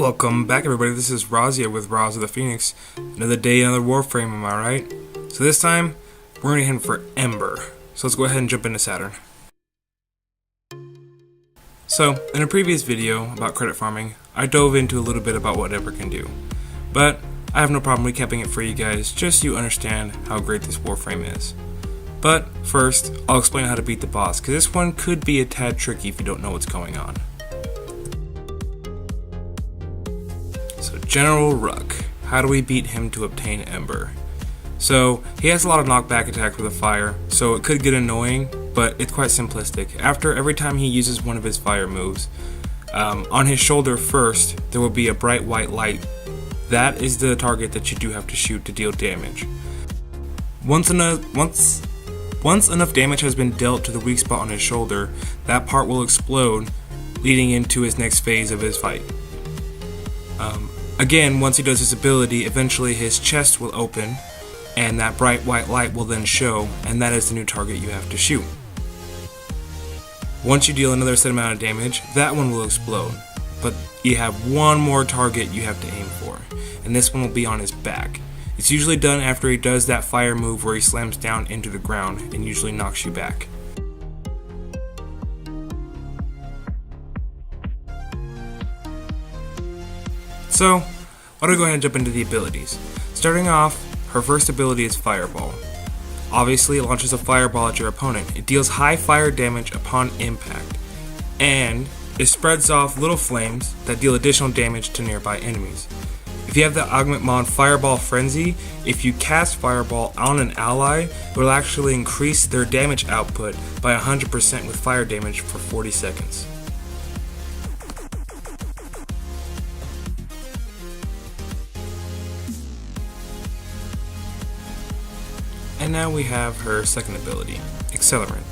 Welcome back, everybody. This is Razia with Raz of the Phoenix. Another day, another Warframe, am I right? So this time, we're going to hit for Ember. So let's go ahead and jump into Saturn. So, in a previous video about credit farming, I dove into a little bit about what Ember can do. But I have no problem recapping it for you guys, just so you understand how great this Warframe is. But first, I'll explain how to beat the boss, because this one could be a tad tricky if you don't know what's going on. So General Ruck, how do we beat him to obtain Ember? So he has a lot of knockback attacks with a fire, so it could get annoying, but it's quite simplistic. After every time he uses one of his fire moves, on his shoulder first, there will be a bright white light. That is the target that you do have to shoot to deal damage. Once enough damage has been dealt to the weak spot on his shoulder, that part will explode, leading into his next phase of his fight. Again, once he does his ability, eventually his chest will open, and that bright white light will then show, and that is the new target you have to shoot. Once you deal another set amount of damage, that one will explode, but you have one more target you have to aim for, and this one will be on his back. It's usually done after he does that fire move where he slams down into the ground and usually knocks you back. So, why don't we go ahead and jump into the abilities. Starting off, her first ability is Fireball. Obviously, it launches a fireball at your opponent. It deals high fire damage upon impact, and it spreads off little flames that deal additional damage to nearby enemies. If you have the augment mod Fireball Frenzy, if you cast Fireball on an ally, it will actually increase their damage output by 100% with fire damage for 40 seconds. And now we have her second ability, Accelerant.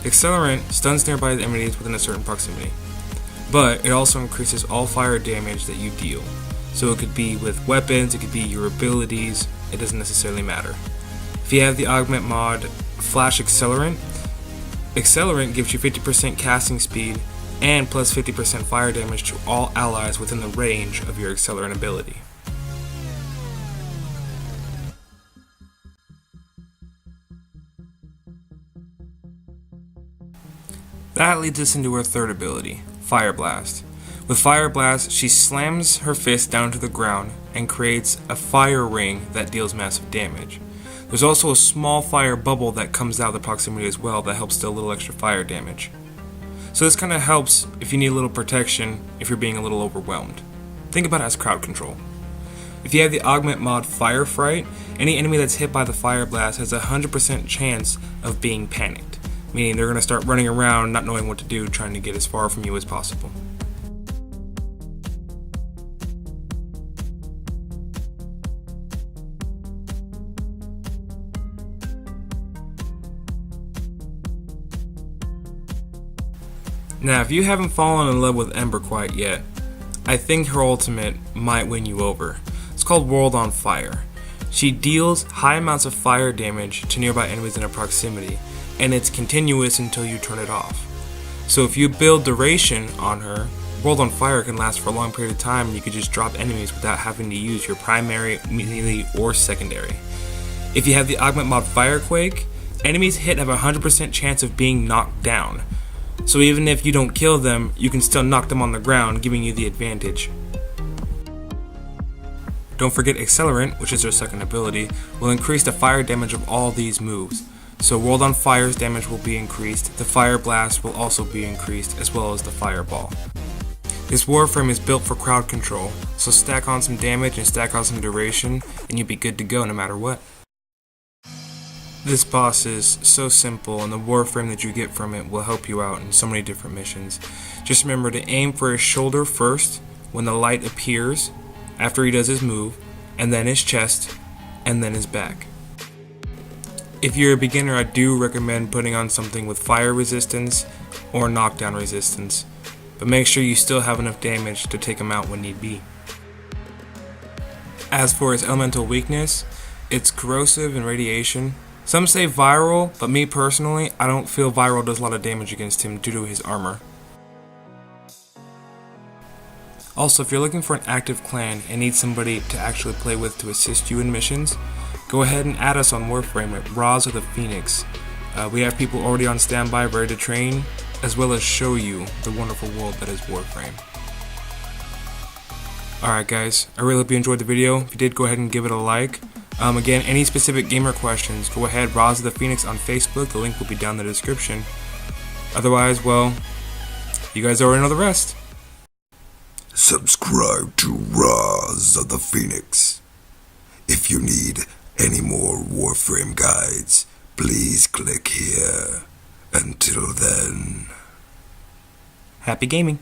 Accelerant stuns nearby enemies within a certain proximity, but it also increases all fire damage that you deal. So it could be with weapons, it could be your abilities, it doesn't necessarily matter. If you have the augment mod Flash Accelerant, Accelerant gives you 50% casting speed and plus 50% fire damage to all allies within the range of your Accelerant ability. That leads us into her third ability, Fire Blast. With Fire Blast, she slams her fist down to the ground and creates a fire ring that deals massive damage. There's also a small fire bubble that comes out of the proximity as well that helps deal a little extra fire damage. So this kind of helps if you need a little protection if you're being a little overwhelmed. Think about it as crowd control. If you have the augment mod Fire Fright, any enemy that's hit by the Fire Blast has a 100% chance of being panicked, meaning they're going to start running around not knowing what to do, trying to get as far from you as possible. Now, if you haven't fallen in love with Ember quite yet, I think her ultimate might win you over. It's called World on Fire. She deals high amounts of fire damage to nearby enemies in her proximity, and it's continuous until you turn it off. So if you build duration on her, World on Fire can last for a long period of time and you could just drop enemies without having to use your primary, melee, or secondary. If you have the augment mod Firequake, enemies hit have a 100% chance of being knocked down. So even if you don't kill them, you can still knock them on the ground, giving you the advantage. Don't forget Accelerant, which is her second ability, will increase the fire damage of all these moves. So World on Fire's damage will be increased, the Fire Blast will also be increased, as well as the Fireball. This Warframe is built for crowd control, so stack on some damage and stack on some duration, and you'll be good to go no matter what. This boss is so simple, and the Warframe that you get from it will help you out in so many different missions. Just remember to aim for his shoulder first when the light appears, after he does his move, and then his chest, and then his back. If you're a beginner, I do recommend putting on something with fire resistance or knockdown resistance, but make sure you still have enough damage to take him out when need be. As for his elemental weakness, it's corrosive and radiation. Some say viral, but me personally, I don't feel viral does a lot of damage against him due to his armor. Also, if you're looking for an active clan and need somebody to actually play with to assist you in missions, go ahead and add us on Warframe at Raws of the Phoenix. We have people already on standby ready to train, as well as show you the wonderful world that is Warframe. Alright guys, I really hope you enjoyed the video. If you did, go ahead and give it a like. Again, any specific gamer questions, go ahead, Raws of the Phoenix on Facebook, the link will be down in the description. Otherwise, well, you guys already know the rest. Subscribe to Raws of the Phoenix. If you need any more Warframe guides, please click here. Until then, Happy gaming!